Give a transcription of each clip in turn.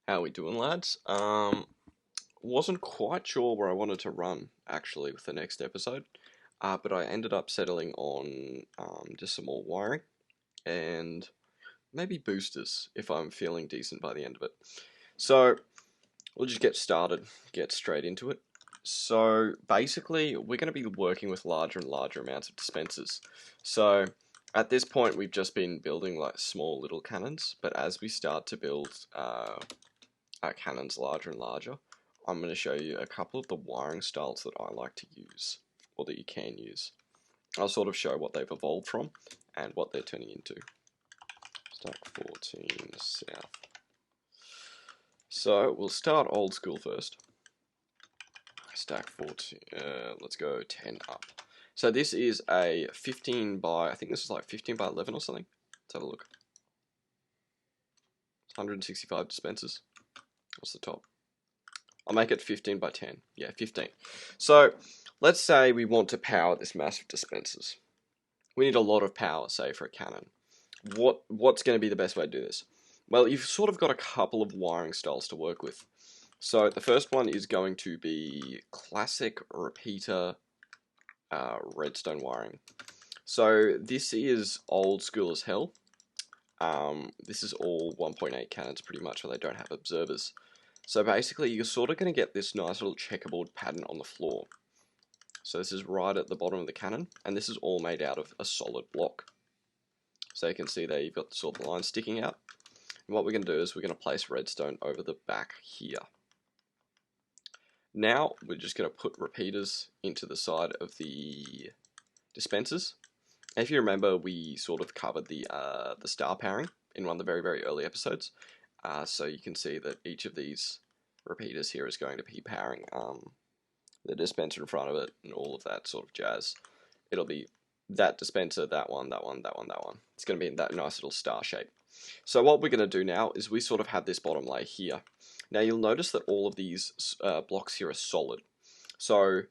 How we doing, lads? Wasn't quite sure where I wanted to run actually with the next episode, but I ended up settling on just some more wiring and maybe boosters if I'm feeling decent by the end of it. So we'll just get started, get straight into it. So basically, we're going to be working with larger and larger amounts of dispensers. So at this point, we've just been building like small little cannons, but as we start to build cannons larger and larger, I'm going to show you a couple of the wiring styles that I like to use, or that you can use. I'll sort of show what they've evolved from and what they're turning into. Stack 14 south. So we'll start old school first. Stack 14, let's go 10 up. So this is a 15 by, I think this is like 15 by 11 or something. Let's have a look. 165 dispensers. What's the top? I'll make it 15 by 10. Yeah, 15. So let's say we want to power this massive dispensers. We need a lot of power, say, for a cannon. What's going to be the best way to do this? Well, you've sort of got a couple of wiring styles to work with. So the first one is going to be classic repeater redstone wiring. So this is old school as hell. This is all 1.8 cannons pretty much, where they don't have observers. So basically, you're sort of going to get this nice little checkerboard pattern on the floor. So this is right at the bottom of the cannon, and this is all made out of a solid block. So you can see there you've got the sort of line sticking out. And what we're going to do is we're going to place redstone over the back here. Now we're just going to put repeaters into the side of the dispensers. And if you remember, we sort of covered the star powering in one of the very, very early episodes. So you can see that each of these repeaters here is going to be powering the dispenser in front of it and all of that sort of jazz. It'll be that dispenser, that one, that one, that one, that one. It's going to be in that nice little star shape. So what we're going to do now is we sort of have this bottom layer here. Now you'll notice that all of these blocks here are solid. So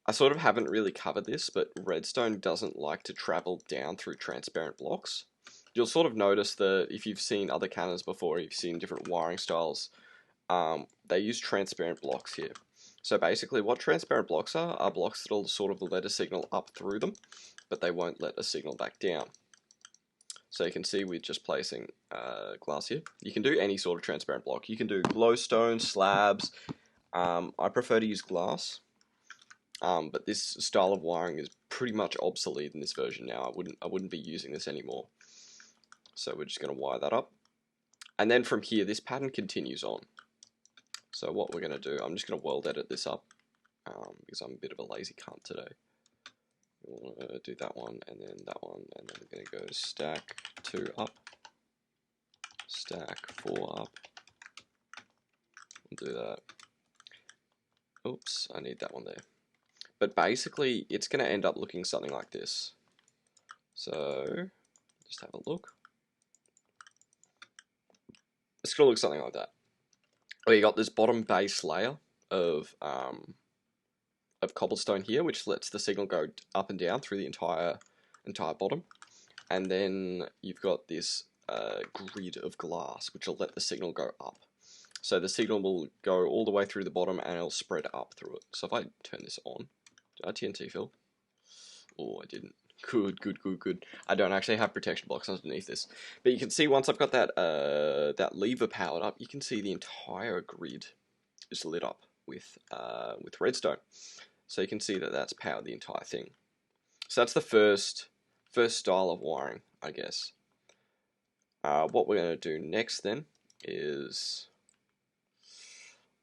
I sort of haven't really covered this, but redstone doesn't like to travel down through transparent blocks. You'll sort of notice that if you've seen other cannons before, you've seen different wiring styles, they use transparent blocks here. So basically what transparent blocks are blocks that'll sort of let a signal up through them, but they won't let a signal back down. So you can see we're just placing glass here. You can do any sort of transparent block. You can do glowstone, slabs. I prefer to use glass. But this style of wiring is pretty much obsolete in this version now. I wouldn't be using this anymore. So we're just going to wire that up. And then from here, this pattern continues on. So what we're going to do, I'm just going to world edit this up, because I'm a bit of a lazy cunt today. We'll do that one, and then that one, and then we're going to go stack 2 up, stack 4 up. We'll do that. Oops, I need that one there. But basically, it's going to end up looking something like this. So, just have a look. It's going to look something like that. Where you got this bottom base layer of cobblestone here, which lets the signal go up and down through the entire bottom. And then you've got this grid of glass, which will let the signal go up. So the signal will go all the way through the bottom and it'll spread up through it. So if I turn this on, did I TNT fill? Oh, I didn't. Good, good, good, good. I don't actually have protection blocks underneath this. But you can see once I've got that lever powered up, you can see the entire grid is lit up with redstone. So you can see that that's powered the entire thing. So that's the first style of wiring, I guess. What we're going to do next then is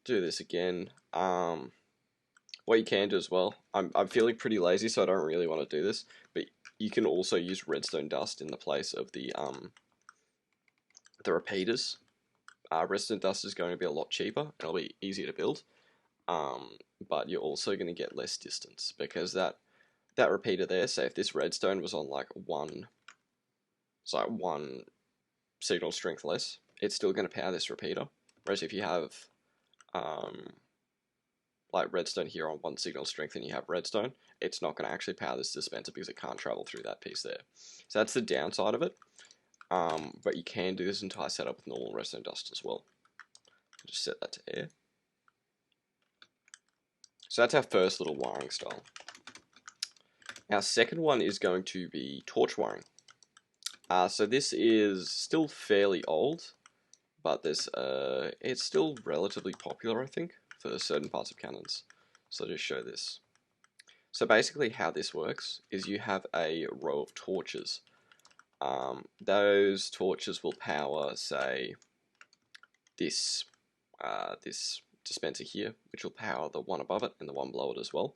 do this again. What you can do as well, I'm feeling pretty lazy, so I don't really want to do this, but you can also use redstone dust in the place of the repeaters. Redstone dust is going to be a lot cheaper, it'll be easier to build, but you're also going to get less distance, because that repeater there, say if this redstone was on like one signal strength less, it's still going to power this repeater, whereas if you have like redstone here on one signal strength and you have redstone, it's not going to actually power this dispenser because it can't travel through that piece there. So that's the downside of it, but you can do this entire setup with normal redstone dust as well. Just set that to air. So that's our first little wiring style. Our second one is going to be torch wiring. So this is still fairly old, but it's still relatively popular, I think, for certain parts of cannons. So I'll just show this. So basically how this works is you have a row of torches. Those torches will power, say, this dispenser here, which will power the one above it and the one below it as well.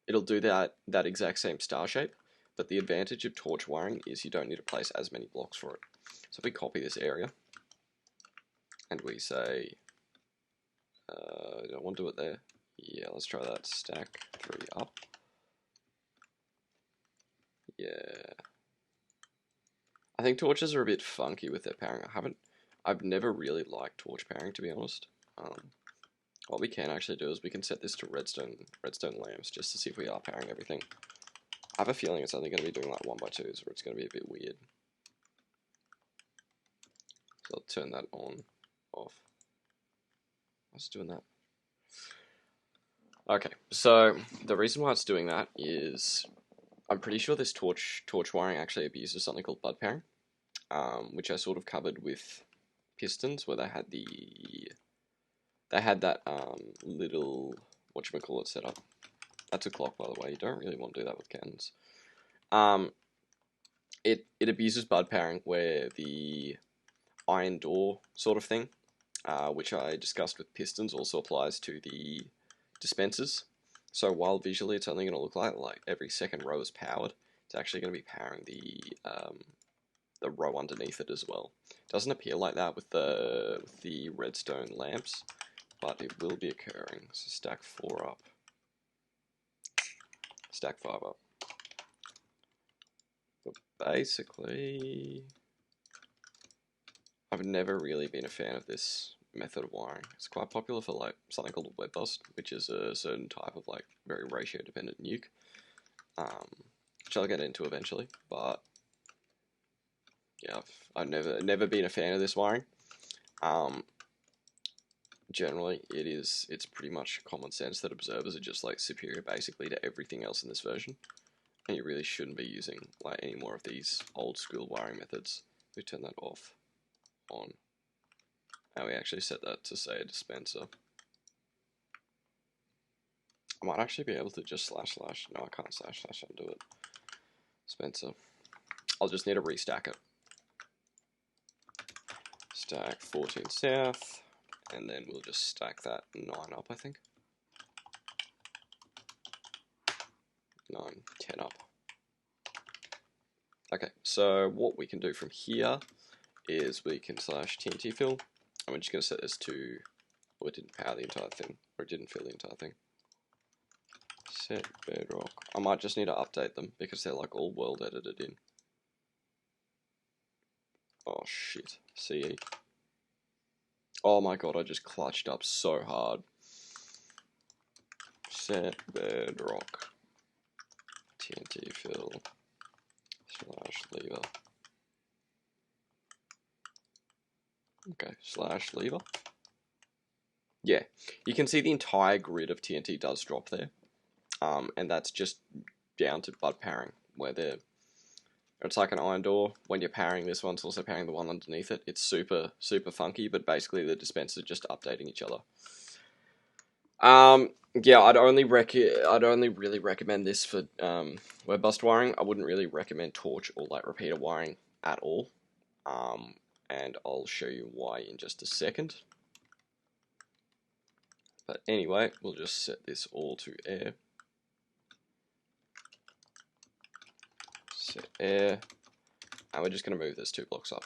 It'll do that exact same star shape, but the advantage of torch wiring is you don't need to place as many blocks for it. So if we copy this area, and we say, I don't want to do it there. Yeah, let's try that. Stack 3 up. Yeah. I think torches are a bit funky with their pairing. I've never really liked torch pairing, to be honest. What we can actually do is we can set this to redstone lamps just to see if we are pairing everything. I have a feeling it's only going to be doing like 1x2s, or it's going to be a bit weird. So I'll turn that on, off. What's doing that? Okay, so the reason why it's doing that is I'm pretty sure this torch wiring actually abuses something called bud pairing, which I sort of covered with pistons, where they had that little whatchamacallit set up. That's a clock, by the way. You don't really want to do that with cannons. It abuses bud pairing, where the iron door sort of thing, which I discussed with pistons, also applies to the dispensers. So while visually it's only going to look like every second row is powered, it's actually going to be powering the row underneath it as well. It doesn't appear like that with the redstone lamps, but it will be occurring. So stack 4 up, stack 5 up. But basically, I've never really been a fan of this method of wiring. It's quite popular for like something called a web bust, which is a certain type of like very ratio dependent nuke, which I'll get into eventually. But yeah, I've never been a fan of this wiring. Generally, it's pretty much common sense that observers are just like superior basically to everything else in this version, and you really shouldn't be using like any more of these old school wiring methods. We turn that off, on. Now we actually set that to say a dispenser. I might actually be able to just slash. No, I can't slash undo it. Dispenser. I'll just need to restack it. Stack 14 south, and then we'll just stack that 9 up, I think. 9, 10 up. Okay, so what we can do from here is we can slash TNT fill, and we're just going to set this to, well, it didn't power the entire thing, or it didn't fill the entire thing. Set bedrock. I might just need to update them because they're like all world edited in. Oh shit. CE. Oh my god, I just clutched up so hard. Set bedrock. TNT fill. Slash lever. Okay, slash lever. Yeah, you can see the entire grid of TNT does drop there. And that's just down to bud pairing, where it's like an iron door. When you're pairing this one, it's also pairing the one underneath it. It's super funky, but basically the dispensers are just updating each other. Yeah, I'd only really recommend this for web bust wiring. I wouldn't really recommend torch or light repeater wiring at all. And I'll show you why in just a second. But anyway, we'll just set this all to air. Set air. And we're just going to move this 2 blocks up.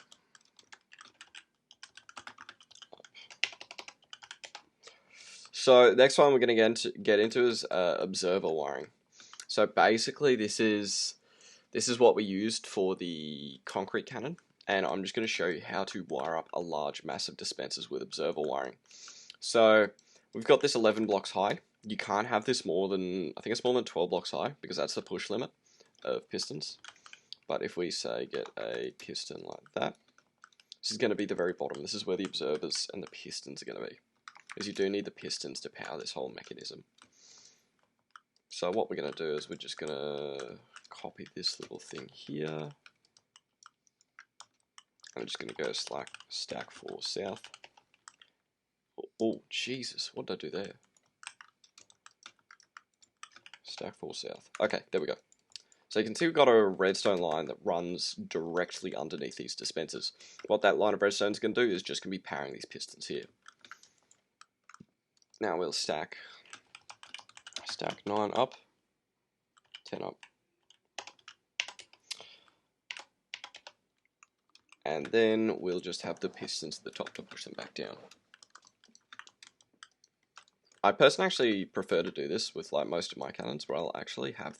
So next one we're going to get into is observer wiring. So basically this is what we used for the concrete cannon, and I'm just going to show you how to wire up a large massive dispensers with observer wiring. So we've got this 11 blocks high. You can't have this more than, I think it's more than 12 blocks high, because that's the push limit of pistons. But if we say get a piston like that, this is going to be the very bottom. This is where the observers and the pistons are going to be. is you do need the pistons to power this whole mechanism. So what we're going to do is we're just going to copy this little thing here. I'm just going to go stack 4 south. Oh, Jesus, what did I do there? Stack 4 south. Okay, there we go. So you can see we've got a redstone line that runs directly underneath these dispensers. What that line of redstone is going to do is just going to be powering these pistons here. Now we'll stack 9 up, 10 up. And then we'll just have the pistons at the top to push them back down. I personally actually prefer to do this with like most of my cannons, where I'll actually have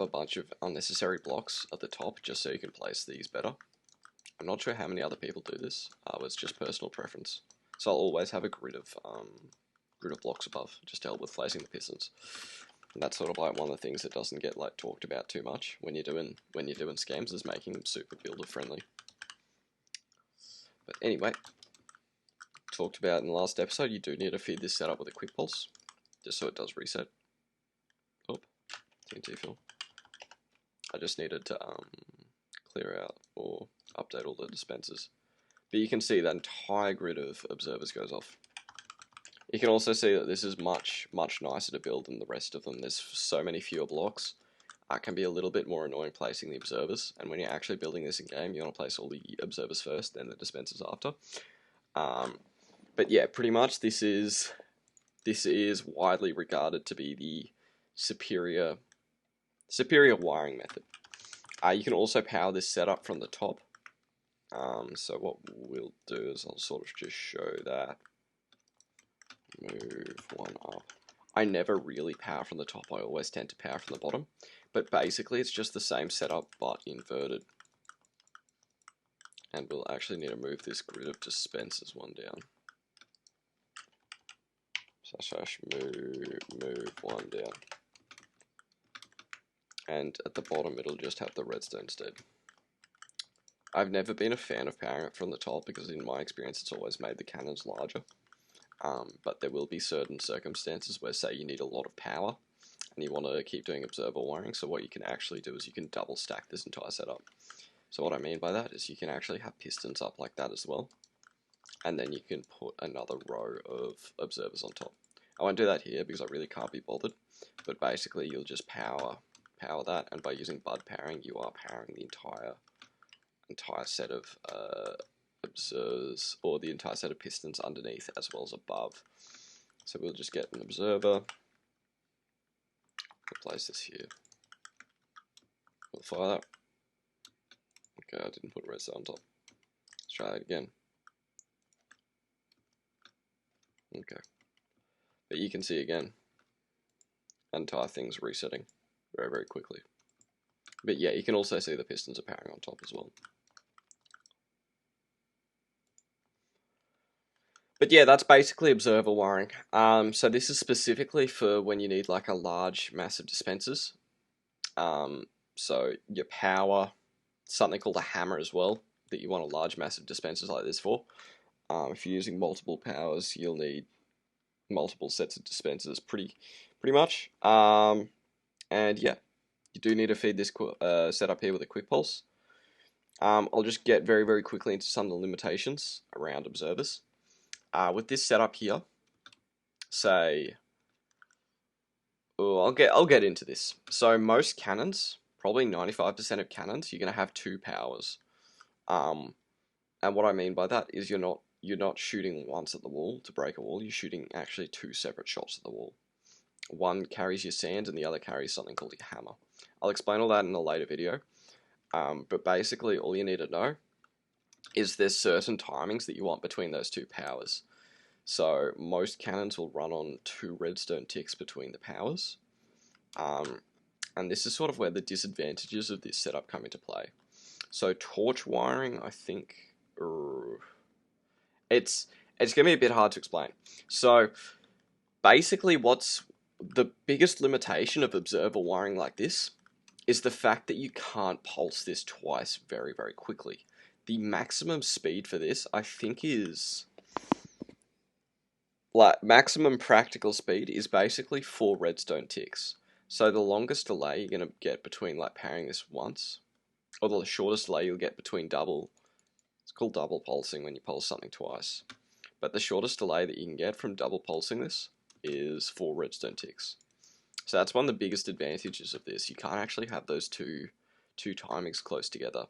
a bunch of unnecessary blocks at the top just so you can place these better. I'm not sure how many other people do this. It's just personal preference. So I'll always have a grid of blocks above just to help with placing the pistons. And that's sort of like one of the things that doesn't get like talked about too much when you're doing scams, is making them super builder friendly. But anyway, talked about in the last episode, you do need to feed this setup with a quick pulse, just so it does reset. Oh, TNT fill. I just needed to clear out or update all the dispensers. But you can see that entire grid of observers goes off. You can also see that this is much nicer to build than the rest of them. There's so many fewer blocks. It can be a little bit more annoying placing the observers, and when you're actually building this in game, you want to place all the observers first, then the dispensers after. But yeah, pretty much this is widely regarded to be the superior wiring method. You can also power this setup from the top. So what we'll do is I'll sort of just show that. Move 1 up. I never really power from the top, I always tend to power from the bottom. But basically it's just the same setup but inverted. And we'll actually need to move this grid of dispensers 1 down. Slash move 1 down. And at the bottom it'll just have the redstone instead. I've never been a fan of powering it from the top because in my experience it's always made the cannons larger. But there will be certain circumstances where, say, you need a lot of power and you want to keep doing observer wiring, so what you can actually do is you can double stack this entire setup. So what I mean by that is you can actually have pistons up like that as well, and then you can put another row of observers on top. I won't do that here because I really can't be bothered, but basically you'll just power that, and by using bud powering you are powering the entire set of observers, or the entire set of pistons underneath as well as above. So we'll just get an observer, we'll place this here, we'll fire that. Okay, I didn't put redstone on top. Let's try that again. Okay, but you can see again, entire thing's resetting very quickly. But yeah, you can also see the pistons are powering on top as well. But yeah, that's basically observer wiring. So this is specifically for when you need like a large, massive dispensers. So your power, something called a hammer as well, that you want a large, massive dispensers like this for. If you're using multiple powers, you'll need multiple sets of dispensers, pretty much. And yeah, you do need to feed this setup here with a quick pulse. I'll just get very quickly into some of the limitations around observers. With this setup here, say, I'll get into this. So most cannons, probably 95% of cannons, you're gonna have 2 powers. And what I mean by that is you're not shooting once at the wall to break a wall. You're shooting actually 2 separate shots at the wall. One carries your sand, and the other carries something called your hammer. I'll explain all that in a later video. But basically, all you need to know is there's certain timings that you want between those 2 powers. So most cannons will run on 2 redstone ticks between the powers. And this is sort of where the disadvantages of this setup come into play. So torch wiring, I think, it's going to be a bit hard to explain. So basically what's the biggest limitation of observer wiring like this is the fact that you can't pulse this twice very quickly. The maximum speed for this, I think, is like maximum practical speed is basically 4 redstone ticks. So the longest delay you're gonna get between like pairing this once, or the shortest delay you'll get between double. It's called double pulsing when you pulse something twice. But the shortest delay that you can get from double pulsing this is 4 redstone ticks. So that's one of the biggest advantages of this. You can't actually have those two timings close together.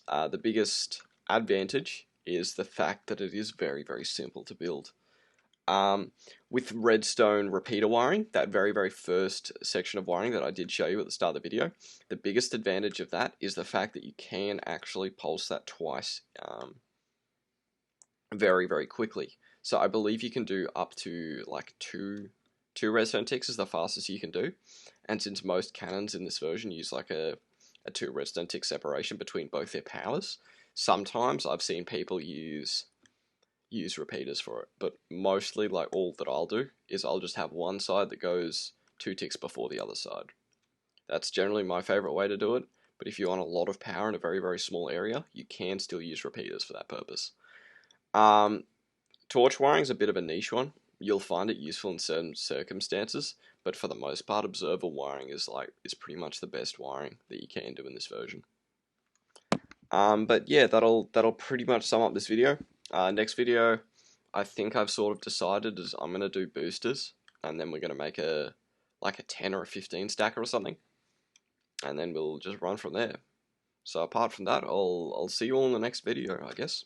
The biggest advantage is the fact that it is very, very simple to build. With redstone repeater wiring, that very, very first section of wiring that I did show you at the start of the video, the biggest advantage of that is the fact that you can actually pulse that twice very, very quickly. So I believe you can do up to like two redstone ticks is the fastest you can do. And since most cannons in this version use like a 2 redstone tick separation between both their powers, sometimes I've seen people use repeaters for it, but mostly like all that I'll do is I'll just have one side that goes 2 ticks before the other side. That's generally my favorite way to do it, but if you want a lot of power in a very, very small area, you can still use repeaters for that purpose. Torch wiring is a bit of a niche one. You'll find it useful in certain circumstances, but for the most part, observer wiring is pretty much the best wiring that you can do in this version. But yeah, that'll pretty much sum up this video. Next video, I think I've sort of decided is I'm gonna do boosters, and then we're gonna make a 10 or a 15 stacker or something, and then we'll just run from there. So apart from that, I'll see you all in the next video, I guess.